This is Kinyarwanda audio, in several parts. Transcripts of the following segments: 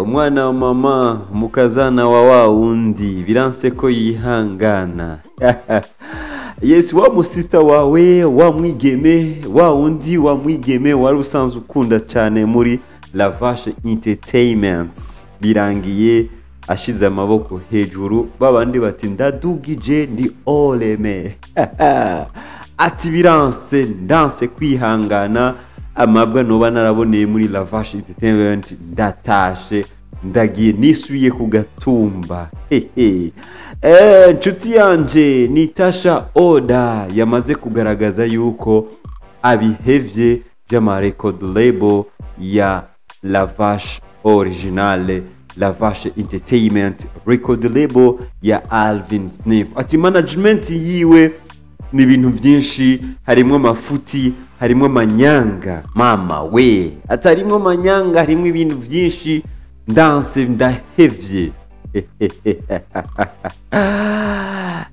Umwana wa mama mukazana wa wundi biranse ko yihangana. Yes, wa musista wawe wa mwigeme wa wundi wa mwigeme wari usanzwe ukunda cyane muri La Vache Entertainment birangiye ashize amaboko hejuru babandi bati ndadugije ndi oleme. Ati biranse ndanse kwihangana amabwa noba naraboneye muri La Vache Entertainment ndatashe ndagiye nisubiye ku Gatumba. Nshuti yanje Nitasha Oda yamaze kugaragaza yuko abihevye by'ama record label ya La Vache Originale, La Vache Entertainment record label ya Alvin Smith. Ati management yiwe ni ibintu byinshi, harimo mafuti, harimo manyanga. Mama we, atarimwo manyanga, harimo ibintu byinshi ndanse ndahevye.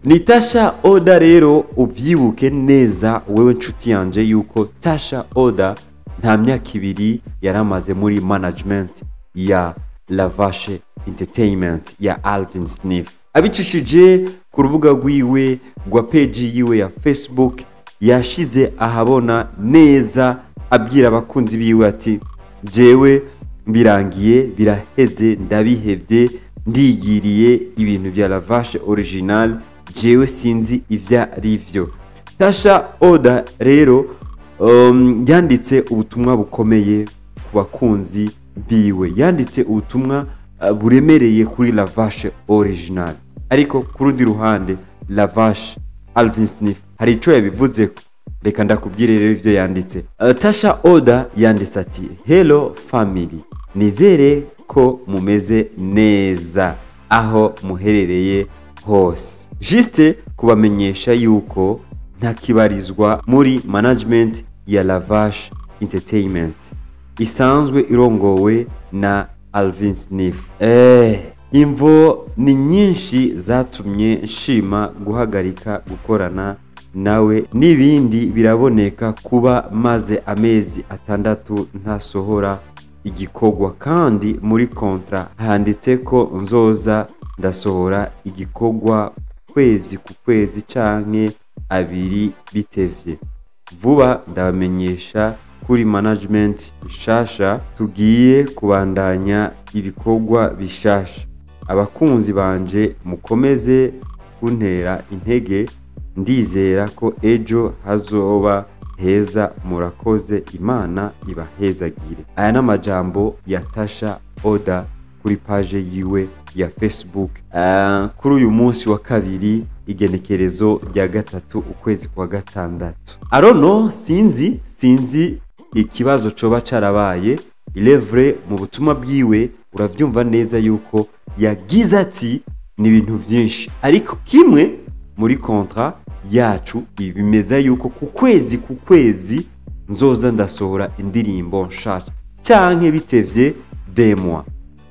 Nitasha Oda rero ubyibuke neza wewe nshuti yanje yuko Tasha Oda nta myaka ibiri yaramaze muri management ya La Vache Entertainment ya Alvin Smith. Abicishije ku rubuga rwiwe rwa page yiwe ya Facebook yashize ahabona neza abwira abakunzi biwe ati jewe birangiye biraheze ndabihevye ndigiriye ibintu bya La Vache Original jewe sinzi ivya rivyo. Tasha Oda rero yanditse ubutumwa bukomeye ku bakunzi biwe, yanditse ubutumwa buremereye kuri La Vache Original. Ariko ku rundi ruhande La Vache Alvin Smith hari ico yabivuze, reka ndakubwire rero ivyo yanditse. Tasha Oda yanditse ati hello family, nizere ko mumeze neza aho muherereye hose. Juste kubamenyesha yuko ntakibarizwa muri management ya La Vache Entertainment isanzwe irongowe na Alvin Smith. Imvo ni nyinshi zatumye nshima guhagarika gukorana nawe, n'ibindi biraboneka kuba maze amezi 6 ntasohora igikogwa, kandi muri kontra handitse ko nzoza ndasohora igikogwa kwezi ku kwezi canke abiri bitevye. Vuba ndabamenyesha kuri management bishasha tugiye kubandanya ibikogwa bishasha. Abakunzi banje mukomeze kuntera intege, ndizera ko ejo hazoba heza, murakoze, Imana ibahezagire. Aya n'amajambo ya Tasha Oda kuri page yiwe ya Facebook kuri uyu munsi wa kabiri igenekerezo rya 3 ukwezi kwa 6. Arono sinzi ikibazo coba carabaye. Ilevre mu butumwa bwiwe uravyumva neza yuko yagize ati ni ibintu byinshi, ariko kimwe muri kontra yacu ibimeza yuko ku kwezi nzoza ndasohora indirimbo nshasha canke bitevye demwa.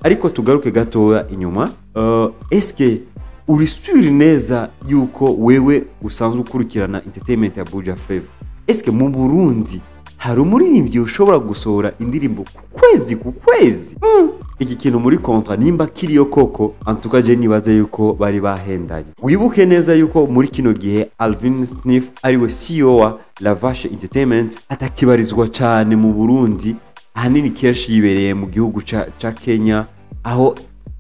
Ariko tugaruke gatoya inyuma, eske uri sure neza yuko wewe usanzwe ukurikirana entertainment ya Buja Flava? Eske mu Burundi hari umuririmbyi ushobora gusohora indirimbo ku kwezi? Iki kintu muri kontra nimba kiriyo koko, antuka je nibaze yuko bari bahendanye. Wibuke neza yuko muri kino gihe Alvin Smith ariwe CEO wa La Vache Entertainment atakibarizwa cyane mu Burundi, ahanini kenshi yibereye mu gihugu ca Kenya, aho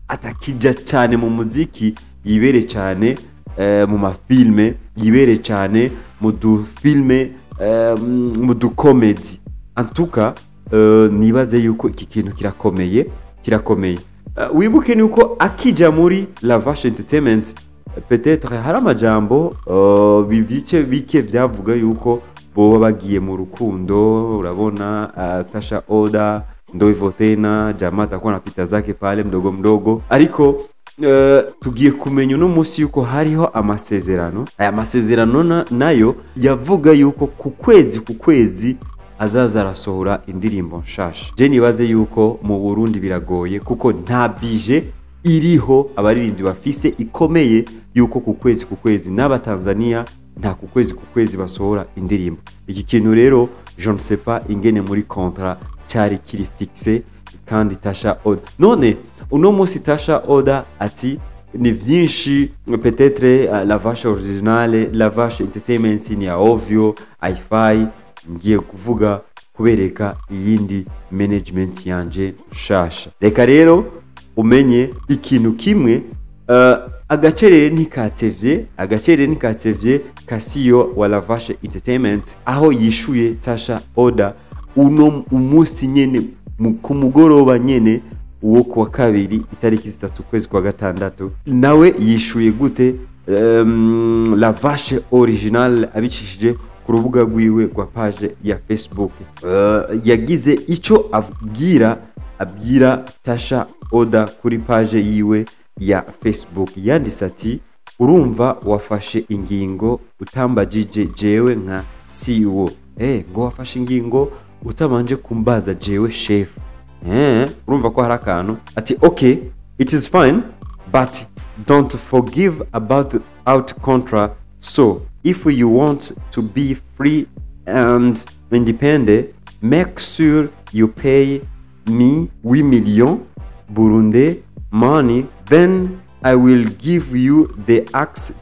atakija cyane mu muziki, yibere cyane mu mafilme, yibere cyane mu filme, mu comedy. Antuka nibaze yuko iki kintu kirakomeye. Wibuke nuko akija muri La Vache Entertainment peut-être hari amajambo bibice bike vyavuga yuko boba bagiye mu rukundo. Urabona Tasha Oda ndoivotena jamaa atakuwa napita zake pale mdogo, ariko tugiye kumenya no musi yuko hariho amasezerano. Aya masezerano nayo yavuga yuko ku kwezi azaza arasohora indirimbo nshasha. Je nibaze yuko mu Burundi biragoye kuko nta bije iriho abaririmbyi bafise ikomeye yuko ku kwezi n'aba Tanzania nta ku kwezi basohora indirimbo. Iki kintu rero je ne sais pas ingene muri contrat cyari kiri fixe kandi Tasha Oda none uno munsi Tasha Oda ati ni vyinshi peut-être la vache originale la vache entertainment ni ya ovyo hi-fi ngiye kuvuga kubereka iyindi management yanje shasha reka rero umenye ikintu kimwe agacerere ntikatevye Casio wa la vache entertainment aho yishuye Tasha Oda uno umunsi nyene ku mugoroba nyene uwo kuwa kabiri itariki 3 kwezi kwa gatandatu nawe yishuye gute la vache original abicishije ku rubuga rwiwe rwa page ya Facebook yagize ico abwira Tasha Oda kuri page yiwe ya Facebook yanditse ati urumva wafashe ingingo utambajije jewe nka CEO ngo wafashe ingingo utabanje kumbaza jewe chef urumva ko hari akantu ati okay it is fine but don't forgive about out contract so if you want to be free and independent make sure you pay me 8 million Burundi money then I will give you the access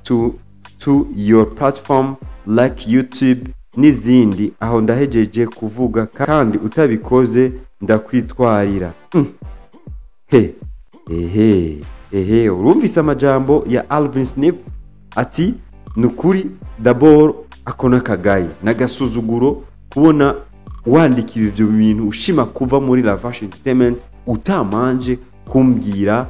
to your platform like YouTube n'izindi aho ndahejeje kuvuga kandi utabikoze ndakwitwarira urumvise amajambo ya Alvin Smith ati nukuri d'abord akona kagaye nagasuzuguro kubona wandika ivyo bintu ushima kuva muri la vache entertainment utamanje kumbwira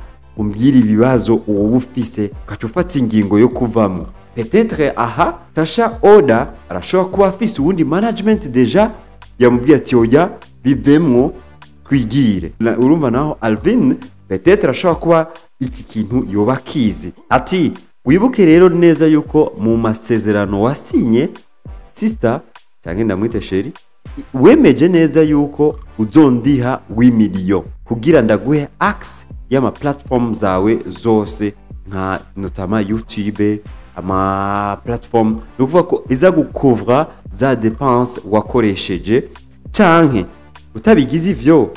ibibazo uwo ufise ukacufata ingingo yo kuvamo peut-être aha Tasha Oda arashobora kuba afise uwundi management deja yamubwiye ati oya bivemwo twigire urumva naho Alvin peut-être arashobora kuba iki kintu yoba kizi ati wibuke rero neza yuko mu masezerano wasinye sister cyangwa ndamwite sheri wemeje neza yuko uzondiha 8 million kugira ndaguhe access y'ama platform zawe zose nka notama YouTube ama platform nukuvuga ko iza gukuvra za dépenses wakoresheje canke utabigize ivyo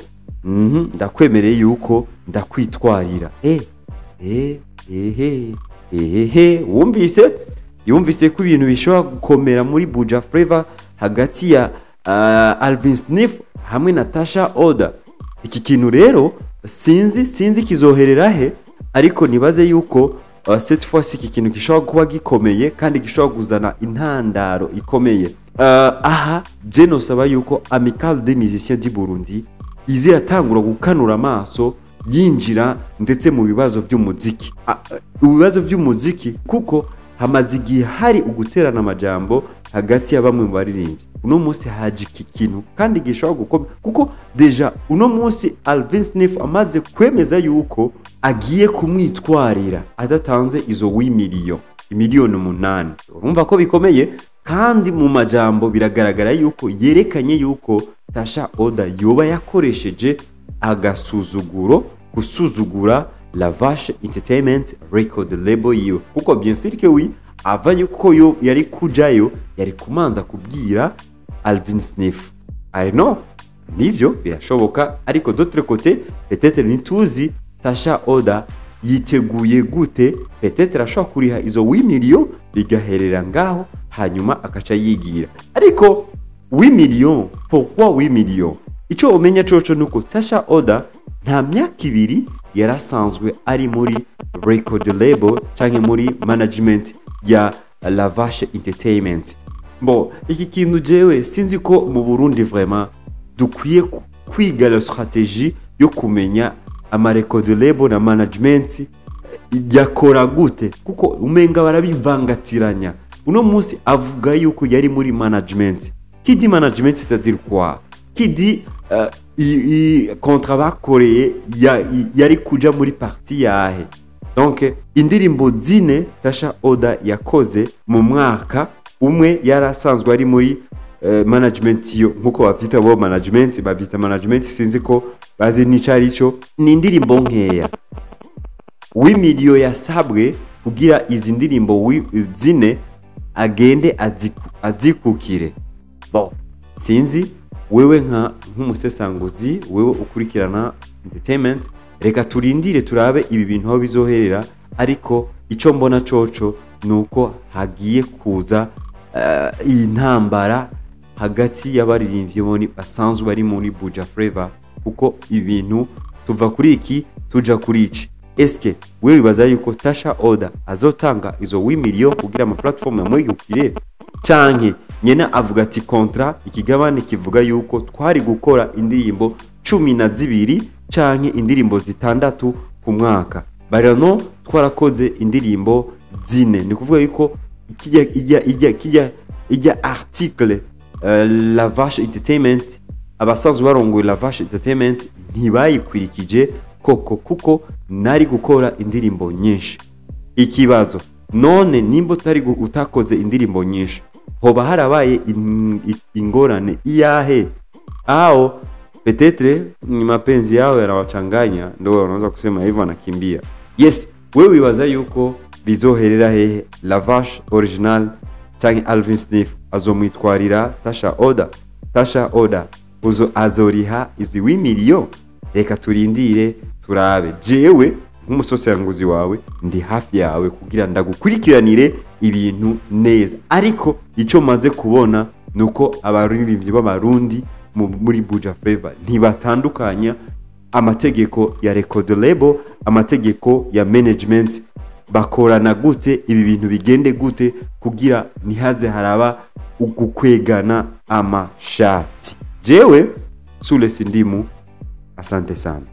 ndakwemereye yuko ndakwitwarira yumvise ko ibintu bishobora gukomera muri Buja Flavor hagati ya Alvin Smith hamwe na Tasha Oda iki kintu rero sinzi kizoherera he ariko nibaze yuko cette fois iki kintu gishobora kuba gikomeye kandi gishobora kuzana intandaro ikomeye aha je nosaba yuko Amicale des Musiciens du Burundi iziratangura gukanura amaso yinjira ndetse mu bibazo by'umuziki ibibazo by'umuziki kuko hamaze igihe hari uguterana amajambo hagati ya bamwe mu baririmbyi uno munsi haje iki kintu kandi gishobora gukomera kuko deja uno munsi Alvin Smith amaze kwemeza yuko agiye kumwitwarira adatanze izo 8 million miliyoni 8 urumva ko bikomeye kandi mu majambo biragaragara yuko yerekanye yuko Tasha Oda yoba yakoresheje gusuzugura la vache entertainment record label yiwe kuko bien sûr que oui avanye ko yo yari kujayo yari kumanza kubwira Alvin Smith no nivyo birashoboka ariko d'autre côté peut-être nituzi Tasha Oda yiteguye gute peut-être ashobora kuriha izo 8 million bigaherera ngaho hanyuma akaca yigira ariko 8 million pourquoi 8 million ico umenya coco nuko Tasha Oda nta myaka ibiri yarasanzwe ari muri record label canke muri management ya la vache entertainment iki kintu jewe sinzi ko mu Burundi vraiment dukwiye kwiga la stratégie yo kumenya ama record label na management yakora gute kuko umenga barabivangatiranya uno munsi avuga yuko yari muri management kidi management c'est-à-dire quoi kidi contrat bakoreye yari kuja muri parti yahe donc indirimbo zine Tasha Oda yakoze mu mwaka umwe yarasanzwe ari muri management yo nkuko bavyita bo management bavyita management sinzi ko bazi nicari ico ni indirimbo nkeya 8 million yasabwe kugira izi ndirimbo zine agende azikukire sinzi wewe nk'umusesanguzi, wewe ukurikirana entertainment, reka turindire turabe ibi bintu aho bizoherera, ariko icyo mbona coco nuko hagiye kuza iyi ntambara hagati y'abaririmbyi basanzwe bari muri Buja Flavor, kuko ibintu tuva kuri iki tuja kuri iki. Eske wewe bibaza yuko Tasha Oda azotanga izo 8 million kugira ama platform yamwigukire, canke nyena avuga ati kontra ikigabane kivuga yuko twari gukora indirimbo 12 canke indirimbo zitandatu ku mwaka, barano twarakoze indirimbo 4. Ni kuvuga yuko ijya article La Vache Entertainment, abasanzwe barongoye La Vache Entertainment ntibayikwirikije koko, kuko nari gukora indirimbo nyinshi. Ikibazo none nimba utakoze indirimbo nyinshi, hoba harabaye ingorane iyahe? Ao petetre ni mapenzi yao yanawachanganya, ndio wanaweza kusema hivyo, anakimbia. Yes, wewe wibaza yuko bizoherera hehe? La Vache original cyangwa Alvin Smith azomwitwarira Tasha Oda? Tasha Oda azoriha izi 8 million? Reka turindire turabe. Jewe nk'umusoseranguzi wawe ndi hafi yawe kugira ndagukurikiranire ibintu neza, ariko icyo maze kubona nuko abaririmbyi b'abarundi muri Buja Flavor ntibatandukanya amategeko ya record label, amategeko ya management, bakorana gute, ibi bintu bigende gute kugira nihaze haraba ugukwegana amashati. Jewe Sule Sindimu, asante sana.